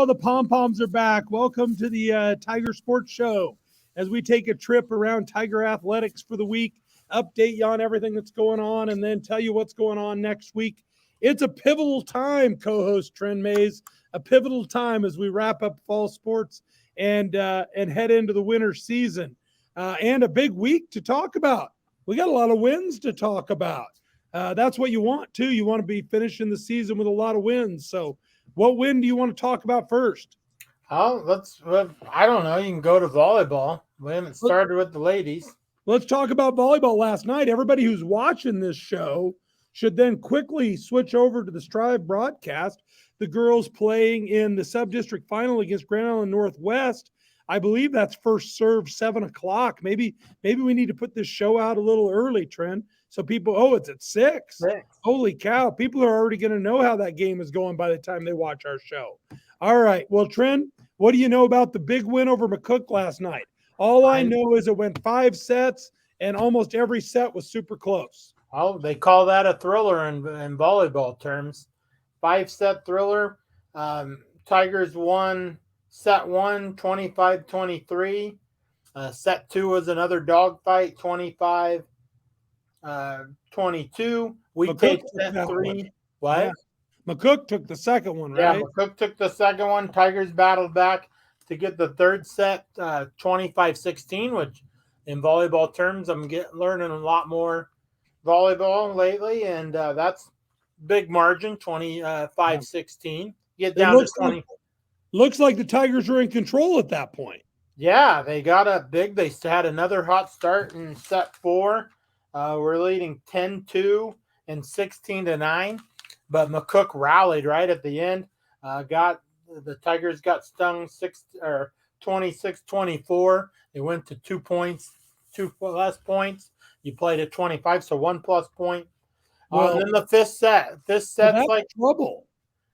the pom-poms are back. Welcome to the Tiger Sports Show as we take a trip around Tiger Athletics for the week, update you on everything that's going on, and then tell you what's going on next week. It's a pivotal time, co-host Tren Mays, a pivotal time as we wrap up fall sports and head into the winter season, and a big week to talk about. We got a lot of wins to talk about. That's what you want, too. You want to be finishing the season with a lot of wins. So what win do you want to talk about first? Oh, I don't know. You can go to volleyball. We haven't started with the ladies. Let's talk about volleyball last night. Everybody who's watching this show should then quickly switch over to the Strive broadcast. The girls playing in the sub-district final against Grand Island Northwest. I believe that's first serve 7 o'clock. Maybe we need to put this show out a little early, Trent. So people, it's at 6. Holy cow. People are already going to know how that game is going by the time they watch our show. All right. Well, Trent, what do you know about the big win over McCook last night? All I know is it went 5 sets, and almost every set was super close. Oh, they call that a thriller in volleyball terms. 5-set thriller. Tigers won set 1, 25-23. Set 2 was another dogfight, 25-22. We take set 3. What? Yeah. McCook took the second one, right? Yeah, McCook took the second one. Tigers battled back to get the third set, 25-16, which in volleyball terms, I'm learning a lot more volleyball lately, and that's big margin, 25-16. Get down to 20. Looks like the Tigers are in control at that point. Yeah, they got up big. They had another hot start in set 4. We're leading 10-2 and 16-9. But McCook rallied right at the end. The Tigers got stung 26-24. They went to 2 points, 2 less points. You played at 25, so 1 plus point. And then the fifth set. This set's that's trouble.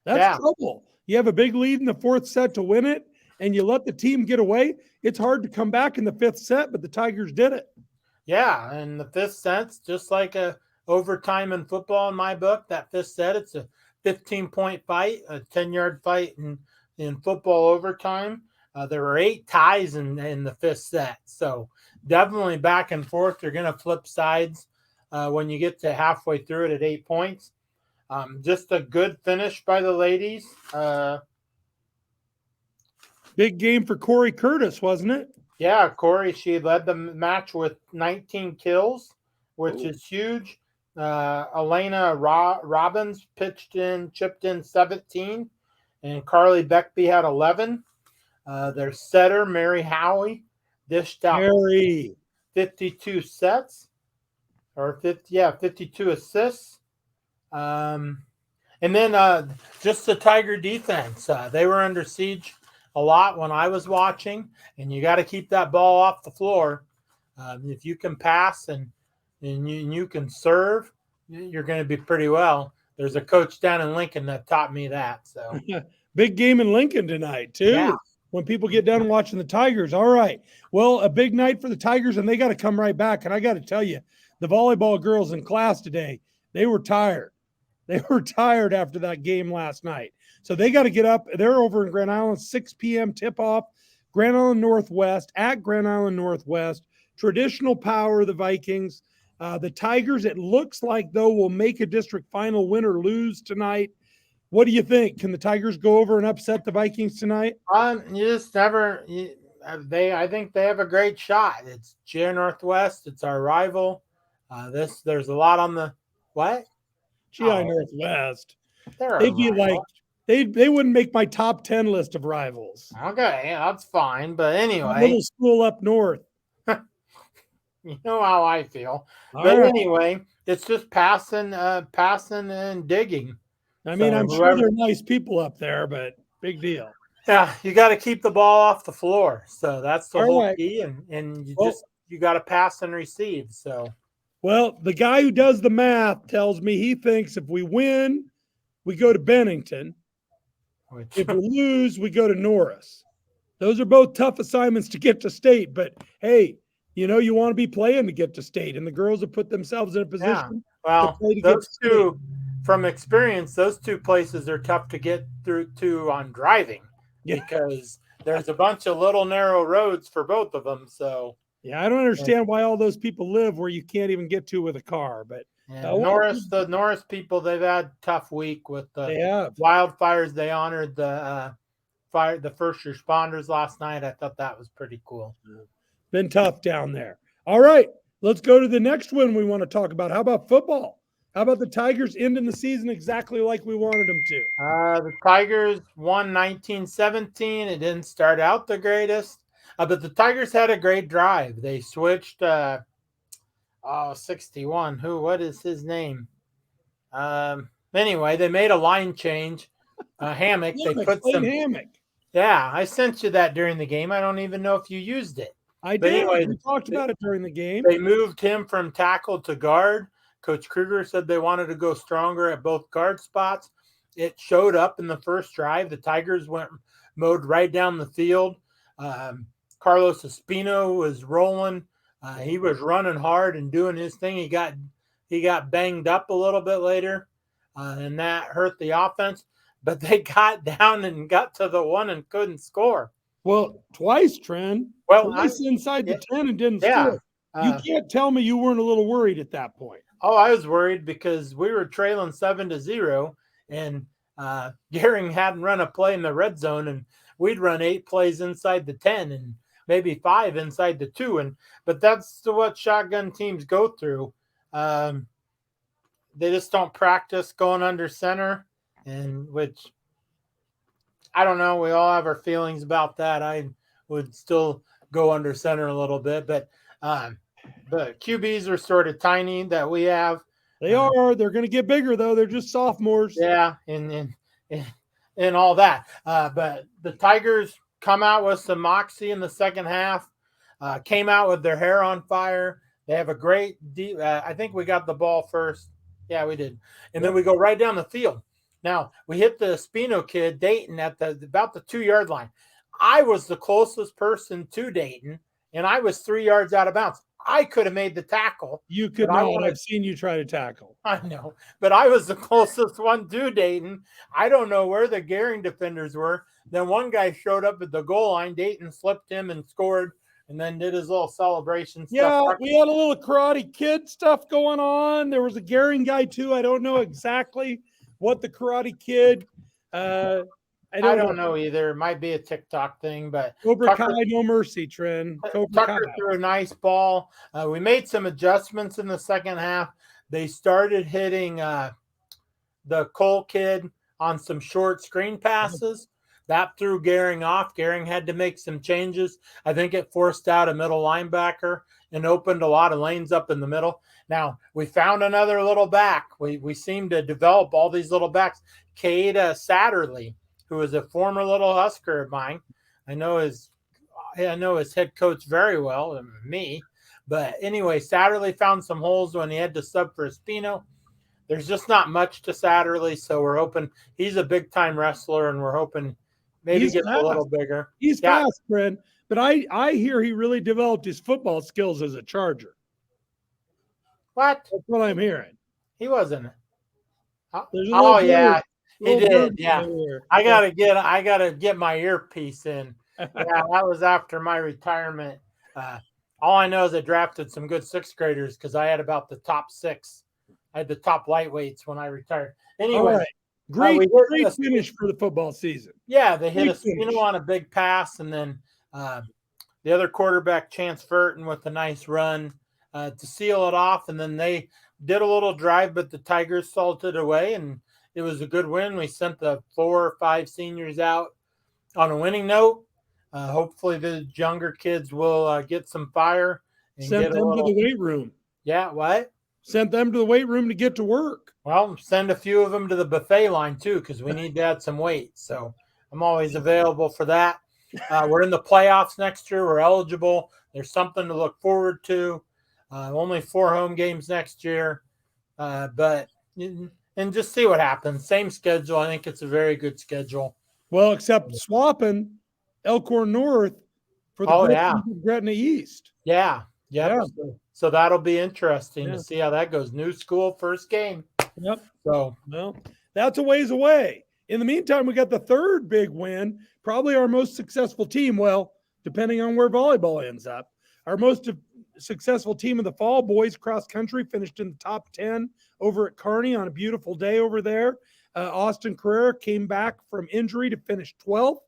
That's trouble. You have a big lead in the 4th set to win it, and you let the team get away. It's hard to come back in the 5th set, but the Tigers did it. Yeah, and the 5th set's just like a overtime in football in my book. That 5th set, it's a 15-point fight, a 10-yard fight in football overtime. There were 8 ties in the 5th set. So definitely back and forth. They're going to flip sides when you get to halfway through it at 8 points. Just a good finish by the ladies. Big game for Corey Curtis, wasn't it? Yeah, Corey, she led the match with 19 kills, which is huge. Elena Robbins chipped in 17, and Carly Beckby had 11. Their setter, Mary Howie, dished out 52 sets, or 52 assists. And then just the Tiger defense. They were under siege a lot when I was watching, and you got to keep that ball off the floor. If you can pass and you can serve, you're going to be pretty well. There's a coach down in Lincoln that taught me that. So big game in Lincoln tonight, too. Yeah. When people get done watching the Tigers. All right. Well, a big night for the Tigers, and they got to come right back. And I got to tell you, the volleyball girls in class today, they were tired. They were tired after that game last night. So they got to get up. They're over in Grand Island, 6 p.m. tip-off, Grand Island Northwest, at Grand Island Northwest. Traditional power of the Vikings. The Tigers, it looks like, though, will make a district final, win or lose tonight. What do you think? Can the Tigers go over and upset the Vikings tonight? You just never. I think they have a great shot. It's GI Northwest. It's our rival. There's a lot on the what? GI Northwest. They'd be like they wouldn't make my top 10 list of rivals. Okay, that's fine. But anyway, little school up north. You know how I feel. But anyway, it's just passing and digging. I mean, I'm sure they're nice people up there, but big deal. Yeah, you got to keep the ball off the floor. So that's the whole key, and you got to pass and receive. So, well, the guy who does the math tells me he thinks if we win, we go to Bennington. If we lose, we go to Norris. Those are both tough assignments to get to state, but hey, you know you want to be playing to get to state, and the girls have put themselves in a position to play to those get to two, state. From experience, those two places are tough to get through to on driving. Yeah. because there's a bunch of little narrow roads for both of them. So Yeah, I don't understand why all those people live where you can't even get to with a car, but and the Norris people, they've had a tough week with the they have. wildfires. They honored the first responders last night. I thought that was pretty cool. Been tough down there. All right, let's go to the next one we want to talk about. How about football? How about the Tigers ending the season exactly like we wanted them to? The Tigers won 1917. It didn't start out the greatest, but the Tigers had a great drive. They switched 61. What is his name? Anyway, they made a line change. Hammock. They put Played some. hammock. Yeah, I sent you that during the game. I don't even know if you used it. I But did. anyway, We talked about it during the game. they moved him from tackle to guard. Coach Kruger said they wanted to go stronger at both guard spots. It showed up in the first drive. The Tigers mowed right down the field. Carlos Espino was rolling. He was running hard and doing his thing. He got banged up a little bit later, and that hurt the offense. But they got down and got to the one and couldn't score. Well, twice, Tren. Well, Twice inside the 10 and didn't yeah. score. You can't tell me you weren't a little worried at that point. Oh, I was worried because we were trailing 7-0, and Gehring hadn't run a play in the red zone, and we'd run 8 plays inside the 10 and maybe 5 inside the 2. But that's what shotgun teams go through. They just don't practice going under center, and which I don't know. We all have our feelings about that. I would still go under center a little bit, but the QBs are sort of tiny that we have. They are. They're going to get bigger, though. They're just sophomores. Yeah, and all that. But the Tigers come out with some moxie in the second half, came out with their hair on fire. They have a great deep. I think we got the ball first. Yeah, we did. And then we go right down the field. Now, we hit the Espino kid, Dayton, at about the 2-yard line. I was the closest person to Dayton, and I was 3 yards out of bounds. I could have made the tackle. You could not. I've seen you try to tackle. I know, but I was the closest one to Dayton. I don't know where the Gehring defenders were. Then one guy showed up at the goal line. Dayton slipped him and scored, and then did his little celebration stuff. Yeah, we had a little Karate Kid stuff going on. There was a Gehring guy, too. I don't know exactly what the Karate Kid I don't know either. It might be a TikTok thing, but Cobra Kai, no mercy, Tren. Tucker threw a nice ball. We made some adjustments in the second half. They started hitting the Cole kid on some short screen passes. That threw Gehring off. Gehring had to make some changes. I think it forced out a middle linebacker and opened a lot of lanes up in the middle. Now, we found another little back. We seem to develop all these little backs. Cade Satterley, who is a former little Husker of mine. I know his head coach very well, and me. But anyway, Satterley found some holes when he had to sub for Espino. There's just not much to Satterley, so we're hoping he's a big-time wrestler, and we're hoping maybe gets a little bigger. He's fast, Fred. But I hear he really developed his football skills as a Charger. What? That's what I'm hearing. He wasn't. Oh, yeah. He did, yeah. I gotta get my earpiece in. Yeah, that was after my retirement. All I know is I drafted some good 6th graders because I had about the top 6. I had the top lightweights when I retired. Anyway, right. Great finish for the football season. Yeah, they hit a Espino on a big pass, and then the other quarterback, Chance Furton, with a nice run to seal it off, and then they did a little drive, but the Tigers salted away, and it was a good win. We sent the 4 or 5 seniors out on a winning note. Hopefully the younger kids will get some fire. And sent them to the weight room. Yeah, what? Sent them to the weight room to get to work. Well, send a few of them to the buffet line, too, because we need to add some weight. So I'm always available for that. We're in the playoffs next year. We're eligible. There's something to look forward to. Only 4 home games next year. And just see what happens. Same schedule. I think it's a very good schedule. Well, except swapping Elkhorn North for the Gretna East. Yeah. So that'll be interesting to see how that goes. New school, first game. Yep. So, well, that's a ways away. In the meantime, we got the third big win probably our most successful team. Well, depending on where volleyball ends up, our most successful team of the fall, boys cross country, finished in the top 10 over at Kearney on a beautiful day over there. Austin Carrera came back from injury to finish 12th.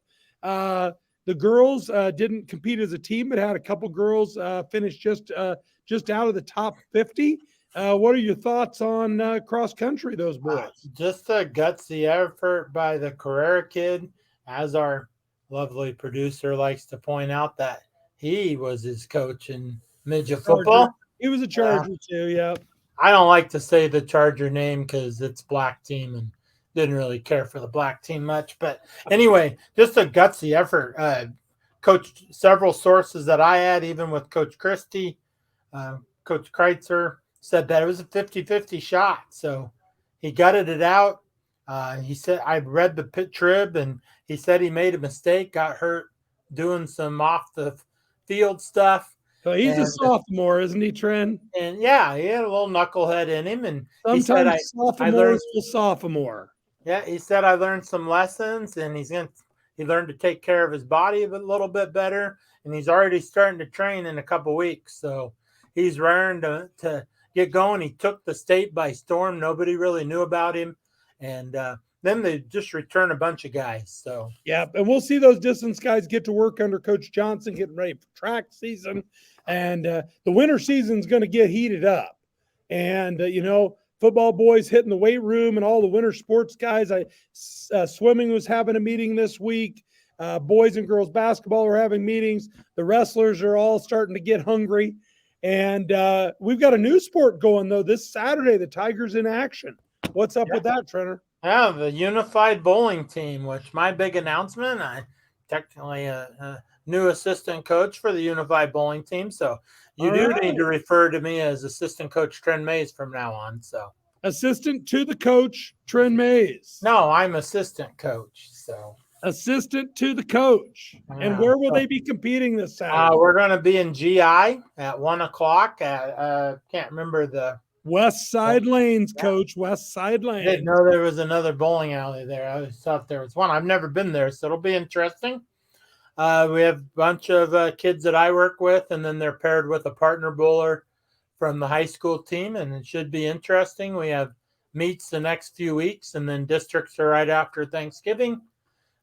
The girls didn't compete as a team, but had a couple girls finish just out of the top 50. What are your thoughts on cross country, those boys? Just a gutsy effort by the Carrera kid, as our lovely producer likes to point out that he was his coach in midget football. He was a Charger too, yeah. I don't like to say the Charger name because it's black team and didn't really care for the black team much. But anyway, just a gutsy effort. Coached several sources that I had, even with Coach Christie. Coach Kreitzer said that it was a 50-50 shot. So he gutted it out. He said, I read the pit trib, and he said he made a mistake, got hurt doing some off the field stuff. So he's a sophomore, isn't he, Tren? And yeah, he had a little knucklehead in him. And sometimes he said, I learned sophomore. Yeah, he said I learned some lessons, and he learned to take care of his body a little bit better, and he's already starting to train in a couple weeks. So he's raring to get going. He took the state by storm. Nobody really knew about him, and then they just return a bunch of guys. So yeah, and we'll see those distance guys get to work under Coach Johnson, getting ready for track season, and the winter season is going to get heated up, and football boys hitting the weight room, and all the winter sports guys. Swimming was having a meeting this week. Boys and girls basketball are having meetings. The wrestlers are all starting to get hungry, and we've got a new sport going though this Saturday. The Tigers in action. What's up with that, Trenner? Yeah, the unified bowling team, which my big announcement, I technically a new assistant coach for the unified bowling team. So you need to refer to me as assistant coach Tren Mays from now on. So assistant to the coach, Tren Mays. No, I'm assistant coach. So assistant to the coach. And where will they be competing this Saturday? We're going to be in GI at 1:00 at can't remember the West Side Lanes, Coach. West Side Lanes. I didn't know there was another bowling alley there. I thought there was one. I've never been there, so it'll be interesting. We have a bunch of kids that I work with, and then they're paired with a partner bowler from the high school team, and it should be interesting. We have meets the next few weeks, and then districts are right after Thanksgiving.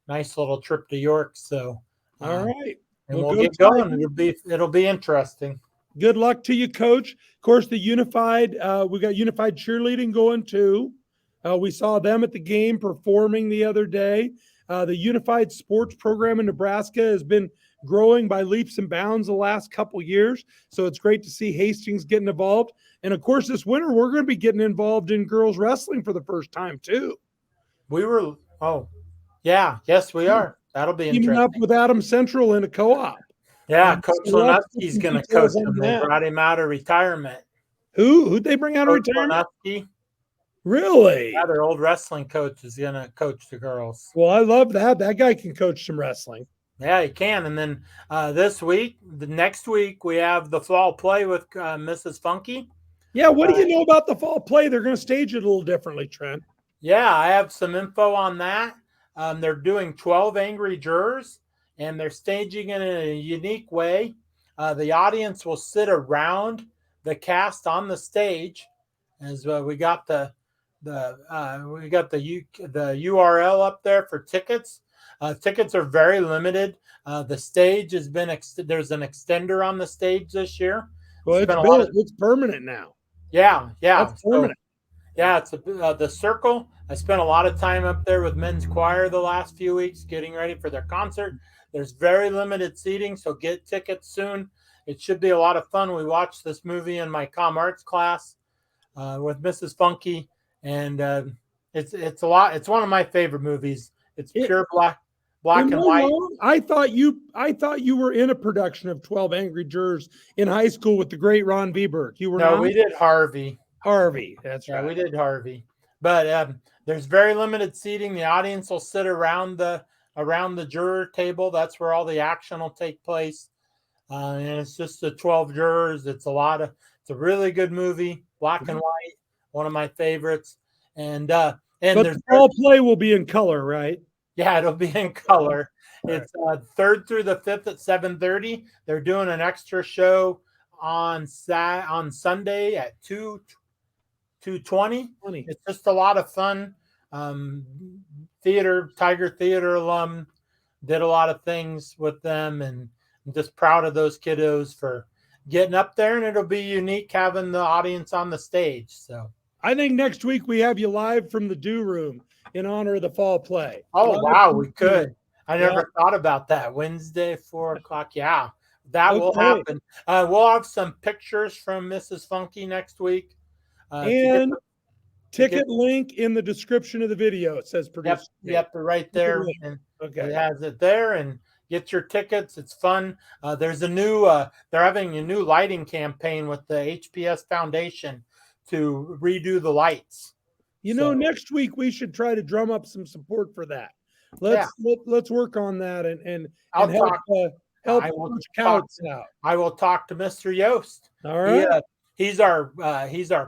Nice little trip to York. So, all right, and we'll get going. It'll be interesting. Good luck to you, Coach. Of course, the unified, we got unified cheerleading going too. We saw them at the game performing the other day. The unified sports program in Nebraska has been growing by leaps and bounds the last couple years. So it's great to see Hastings getting involved. And of course, this winter, we're going to be getting involved in girls wrestling for the first time too. Yes, we are. That'll be interesting. Teaming up with Adams Central in a co-op. Yeah, Coach Lenutski's going to coach him. They brought him out of retirement. Who'd they bring out of retirement? Lenutski. Really? Yeah, their old wrestling coach is going to coach the girls. Well, I love that. That guy can coach some wrestling. Yeah, he can. And then the next week, we have the fall play with Mrs. Funky. Yeah, what do you know about the fall play? They're going to stage it a little differently, Trent. Yeah, I have some info on that. They're doing 12 angry jurors, and they're staging it in a unique way. The audience will sit around the cast on the stage, as we got the URL up there for tickets. Tickets are very limited. The stage has been there's an extender on the stage this year. Well, it's permanent now. Yeah, that's permanent. It's the circle. I spent a lot of time up there with men's choir the last few weeks getting ready for their concert. There's very limited seating, so get tickets soon. It should be a lot of fun. We watched this movie in my comm arts class with Mrs. Funky, and it's a lot. It's one of my favorite movies. It's pure black and white. I thought you were in a production of 12 Angry Jurors in high school with the great Ron Bieberg. You were No, we did Harvey. That's right. We did Harvey. But there's very limited seating. The audience will sit around the juror table. That's where all the action will take place. And it's just the 12 jurors. It's a really good movie, black and white, one of my favorites. But the fall play will be in color, right? Yeah, it'll be in color. It's 3rd through the 5th at 7:30. They're doing an extra show on Sunday at 2:20. It's just a lot of fun. Tiger Theater alum, did a lot of things with them, and I'm just proud of those kiddos for getting up there, and it'll be unique having the audience on the stage. So I think next week we have you live from the Do Room in honor of the fall play. Oh, wow, we could. I never thought about that. Wednesday, 4 o'clock. Yeah, that will happen. We'll have some pictures from Mrs. Funky next week. And ticket link in the description of the video. It says producer. Yep, right there. And it has it there. And get your tickets. It's fun. There's a new, they're having a new lighting campaign with the HPS Foundation to redo the lights. Next week we should try to drum up some support for that. Let's work on that and help Coach Couts out. I will talk to Mr. Yost. All right. He's our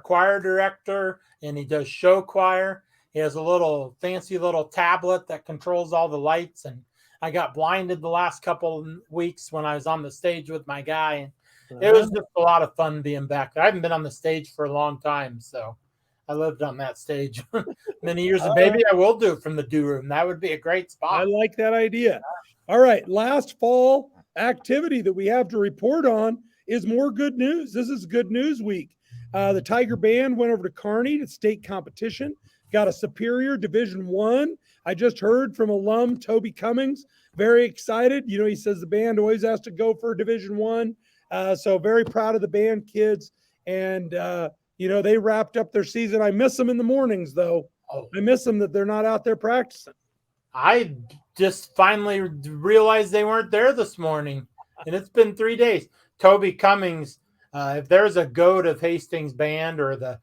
choir director, and he does show choir. He has a fancy little tablet that controls all the lights. And I got blinded the last couple of weeks when I was on the stage with my guy. And it was just a lot of fun being back there. I haven't been on the stage for a long time, so I lived on that stage many years. And maybe I will do it from the Do Room. That would be a great spot. I like that idea. All right. Last fall activity that we have to report on is more good news. This is Good News Week. The Tiger Band went over to Kearney to state competition, got a Superior Division I. I just heard from alum Toby Cummings, very excited. He says the band always has to go for Division I. So very proud of the band kids. And, they wrapped up their season. I miss them in the mornings, though. I miss them that they're not out there practicing. I just finally realized they weren't there this morning, and it's been 3 days. Toby Cummings, if there's a goat of Hastings band or the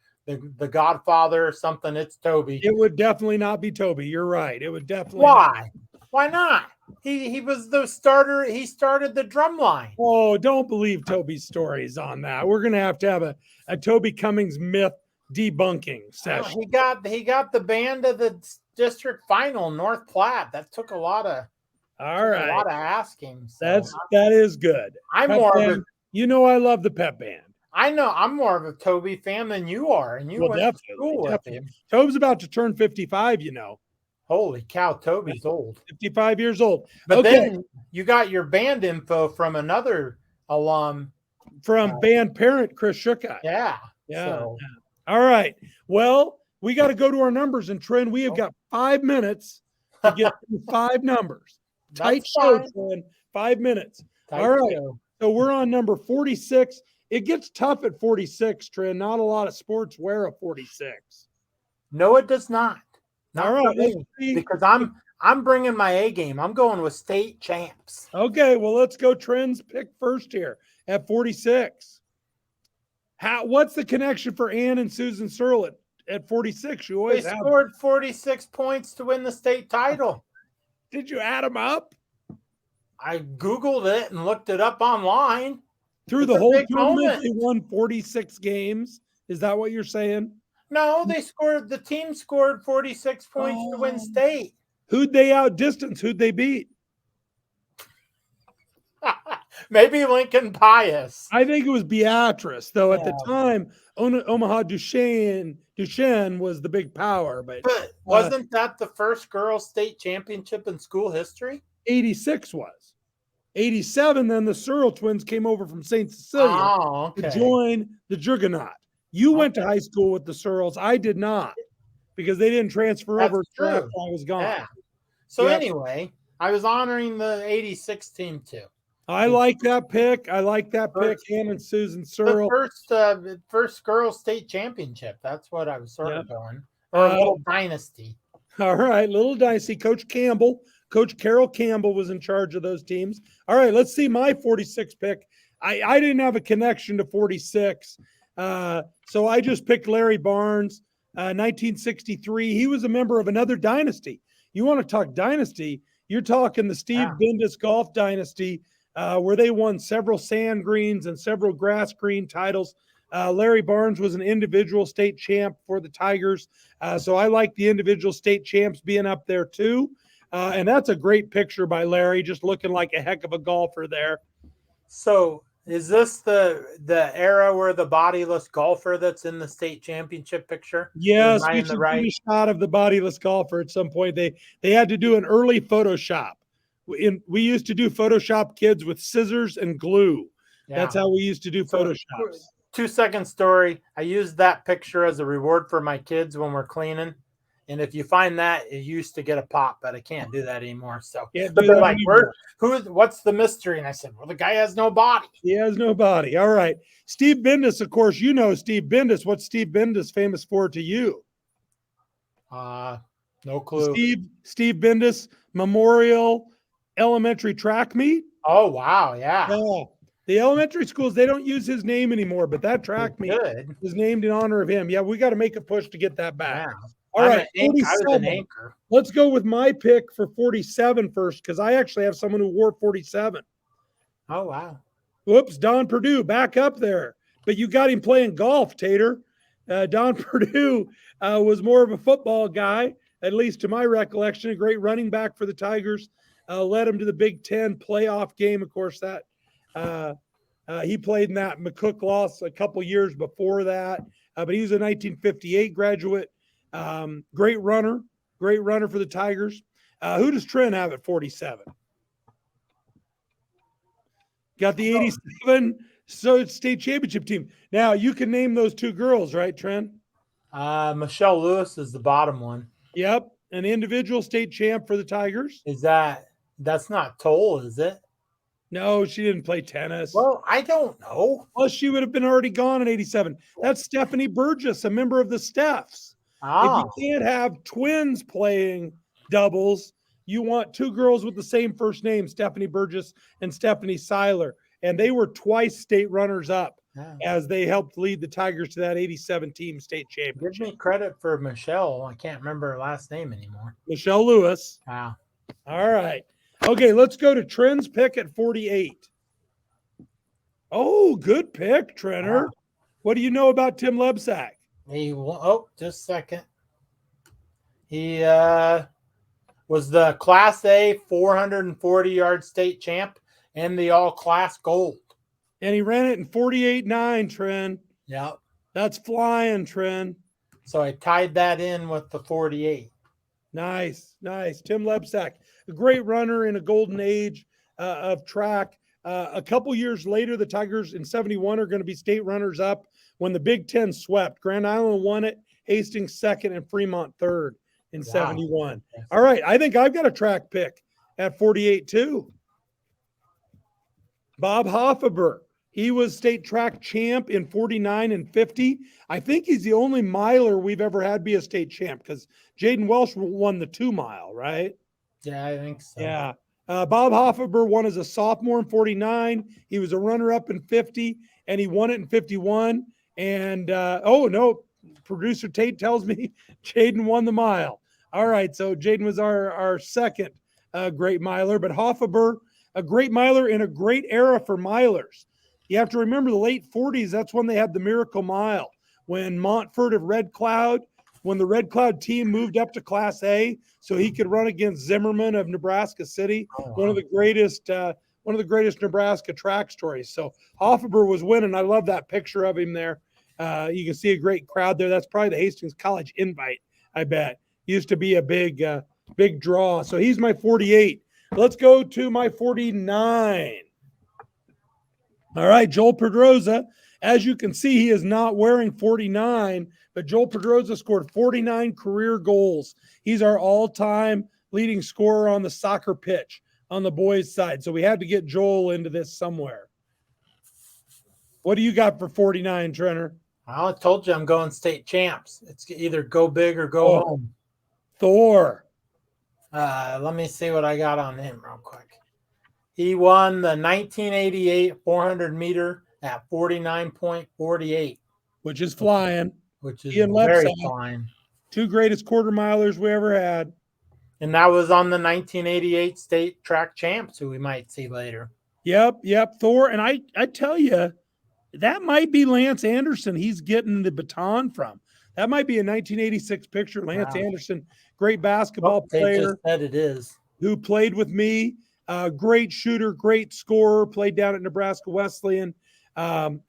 Godfather or something, it's Toby. It would definitely not be Toby. You're right. It would definitely. Why? Why not? He was the starter. He started the drum line. Oh, don't believe Toby's stories on that. We're gonna have to have a Toby Cummings myth debunking session. He got the band to the district final, North Platte. That took a lot of asking. So that is good. I'm more of a, I love the pep band. I know I'm more of a Toby fan than you are, and you went to school with him. Toby's about to turn 55. Holy cow, Toby's old. 55 years old. But then you got your band info from another alum. From band parent Chris Shukai. Yeah. So. All right. Well, we got to go to our numbers, and Tren, we have got 5 minutes to get through 5 numbers. Tight show, Tren. 5 minutes. All right. So we're on number 46. It gets tough at 46, Tren. Not a lot of sports wear a 46. No, it does not. All right, let's see. Because I'm bringing my A game. I'm going with state champs. Okay, well, let's go Tren's pick first here at 46. What's the connection for Ann and Susan Searle at 46? They scored 46 points to win the state title. Did you add them up? I Googled it and looked it up online. Through the whole tournament, they won 46 games. Is that what you're saying? No, the team scored 46 points to win state. Who'd they outdistance? Who'd they beat? Maybe Lincoln Pius. I think it was Beatrice, though. At the time, Omaha Duchesne was the big power. But wasn't that the first girls' state championship in school history? 86 was. 87, then the Searle twins came over from St. Cecilia to join the Juggernaut. You went to high school with the Searles. I did not, because they didn't transfer over after I was gone. Yeah. So anyway, I was honoring the 86 team too. I like that pick. Ann and Susan Searle. The first girls state championship. That's what I was sort of going. Or a little dynasty. All right, little dynasty. Coach Carol Campbell was in charge of those teams. All right, let's see my 46 pick. I didn't have a connection to 46. So I just picked Larry Barnes, 1963. He was a member of another dynasty. You want to talk dynasty? You're talking the Steve Bindus golf dynasty, where they won several sand greens and several grass green titles. Larry Barnes was an individual state champ for the Tigers. So I like the individual state champs being up there too. And that's a great picture by Larry, just looking like a heck of a golfer there. So is this the era where the bodiless golfer that's in the state championship picture? Yes, Am I we in the should right? do a shot of the bodiless golfer at some point. They had to do an early Photoshop. We used to do Photoshop kids with scissors and glue. That's how we used to do Photoshops. 2-second story. I used that picture as a reward for my kids when we're cleaning. And if you find that, it used to get a pop, but I can't do that anymore. So, Can't but do they're that like, anymore. what's the mystery? And I said, well, the guy has no body. He has no body. All right. Steve Bendis, of course, you know Steve Bendis. What's Steve Bendis famous for to you? No clue. Steve Bendis Memorial Elementary Track Meet. Oh, wow. Yeah. Yeah. The elementary schools, they don't use his name anymore, but that track meet is named in honor of him. Yeah, we got to make a push to get that back. Yeah. All right, I was an anchor. Let's go with my pick for 47 first, because I actually have someone who wore 47. Oh, wow. Whoops, Don Purdue, back up there. But you got him playing golf, Tater. Don Purdue was more of a football guy, at least to my recollection, a great running back for the Tigers. Led him to the Big Ten playoff game. Of course, that he played in that. McCook lost a couple years before that, but he was a 1958 graduate. Great runner for the Tigers. Who does Tren have at 47? Got the 87 state championship team. Now you can name those two girls, right, Tren? Michelle Lewis is the bottom one. Yep, an individual state champ for the Tigers. That's not Toll, is it? No, she didn't play tennis. Well, I don't know. Well, she would have been already gone in 87. That's Stephanie Burgess, a member of the Steffs. Oh. If you can't have twins playing doubles, you want two girls with the same first name, Stephanie Burgess and Stephanie Seiler. And they were twice state runners up as they helped lead the Tigers to that 87 team state championship. Give me credit for Michelle. I can't remember her last name anymore. Michelle Lewis. Wow. All right. Okay, let's go to Tren's pick at 48. Oh, good pick, Trenner. Wow. What do you know about Tim Lebsack? Just a second. He was the Class A 440-yard state champ and the all-class gold. And he ran it in 48.9, Tren. Yep. That's flying, Tren. So I tied that in with the 48. Nice. Tim Lebsack, a great runner in a golden age of track. A couple years later, the Tigers in 71 are going to be state runners up when the Big Ten swept. Grand Island won it, Hastings second, and Fremont third in 71. All right, I think I've got a track pick at 48 too. Bob Hoffaber. He was state track champ in 49 and 50. I think he's the only miler we've ever had be a state champ because Jaden Welsh won the 2 mile, right? Yeah, I think so. Yeah. Bob Hoffaber won as a sophomore in 49. He was a runner-up in 50, and he won it in 51. And, producer Tate tells me Jaden won the mile. All right, so Jaden was our second great miler, but Hoffaber, a great miler in a great era for milers. You have to remember the late 40s, that's when they had the Miracle Mile. When Montfort of Red Cloud, when the Red Cloud team moved up to Class A so he could run against Zimmerman of Nebraska City, one of the greatest Nebraska track stories. So Hoffaber was winning. I love that picture of him there. You can see a great crowd there. That's probably the Hastings College invite, I bet. Used to be a big draw. So he's my 48. Let's go to my 49. All right, Joel Pedroza. As you can see, he is not wearing 49, but Joel Pedroza scored 49 career goals. He's our all-time leading scorer on the soccer pitch on the boys' side. So we had to get Joel into this somewhere. What do you got for 49, Trenner? Well, I told you I'm going state champs. It's either go big or go home. Thor. Let me see what I got on him real quick. He won the 1988 400 meter at 49.48. Which is flying. Which is very flying. 2 greatest quarter milers we ever had. And that was on the 1988 state track champs, who we might see later. Yep. Thor. And I tell you, that might be Lance Anderson he's getting the baton from. That might be a 1986 picture. Lance Anderson, great basketball player. They just said it is. who played with me. Great shooter, great scorer, played down at Nebraska Wesleyan. And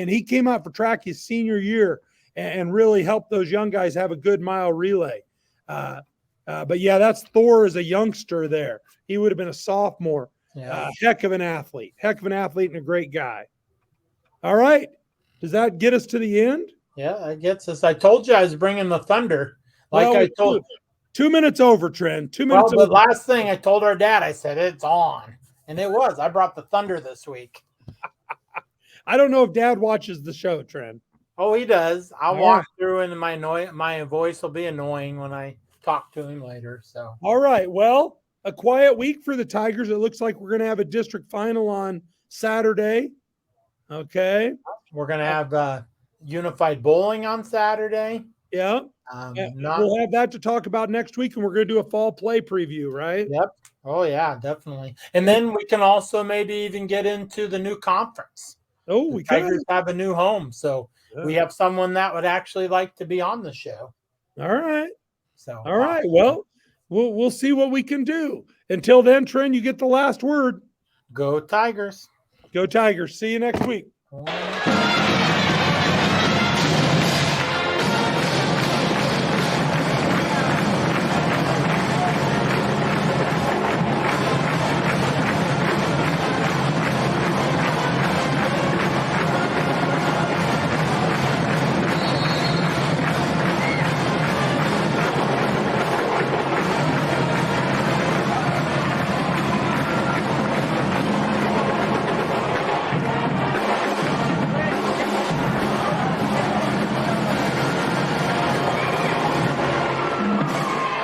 he came out for track his senior year and really helped those young guys have a good mile relay. But yeah, that's Thor as a youngster there. He would have been a sophomore. Yeah. Heck of an athlete and a great guy. All right. Does that get us to the end? Yeah, that gets us. I told you I was bringing the thunder. Like well, I told. 2 minutes over, Trent. 2 minutes Well, over. the last thing I told our dad, I said, it's on. And it was. I brought the thunder this week. I don't know if Dad watches the show, Trent. Oh, he does. I'll walk through and my voice will be annoying when I talk to him later. So all right. Well, a quiet week for the Tigers. It looks like we're going to have a district final on Saturday. Okay. We're going to have unified bowling on Saturday. Yeah. We'll have that to talk about next week, and we're going to do a fall play preview, right? Yep. Oh, yeah, definitely. And then we can also maybe even get into the new conference. Oh, we Tigers have a new home, so we have someone that would actually like to be on the show. All right. So all right. Well, we'll see what we can do. Until then, Trent, you get the last word. Go Tigers. Go Tigers. See you next week.